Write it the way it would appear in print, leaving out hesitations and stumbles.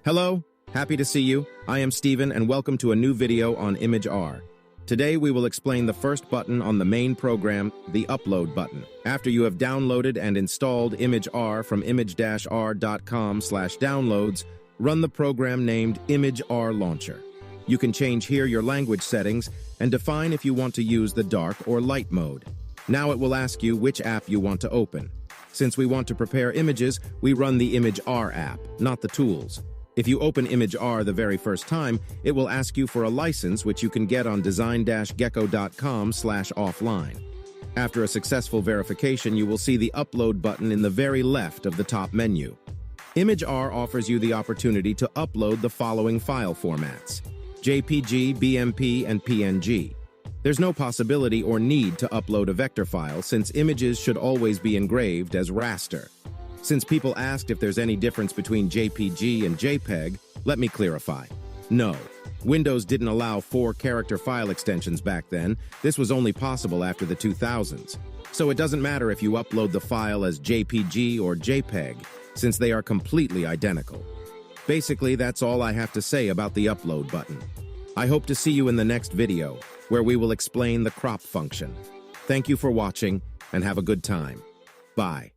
Hello, happy to see you. I am Steven and welcome to a new video on ImagR. Today we will explain the first button on the main program, the upload button. After you have downloaded and installed ImagR from imag-r.com/downloads, run the program named imag-r launcher. You can change here your language settings and define if you want to use the dark or light mode. Now it will ask you which app you want to open. Since we want to prepare images, we run the imag-r app, not the tools. If you open imag-r the very first time, it will ask you for a license which you can get on design-gecko.com/offline. After a successful verification, you will see the upload button in the very left of the top menu. ImagR offers you the opportunity to upload the following file formats: JPG, BMP, and PNG. There's no possibility or need to upload a vector file since images should always be engraved as raster. Since people asked if there's any difference between JPG and JPEG, let me clarify. No. Windows didn't allow 4-character file extensions back then. This was only possible after the 2000s. So it doesn't matter if you upload the file as JPG or JPEG, since they are completely identical. Basically, that's all I have to say about the upload button. I hope to see you in the next video, where we will explain the crop function. Thank you for watching, and have a good time. Bye.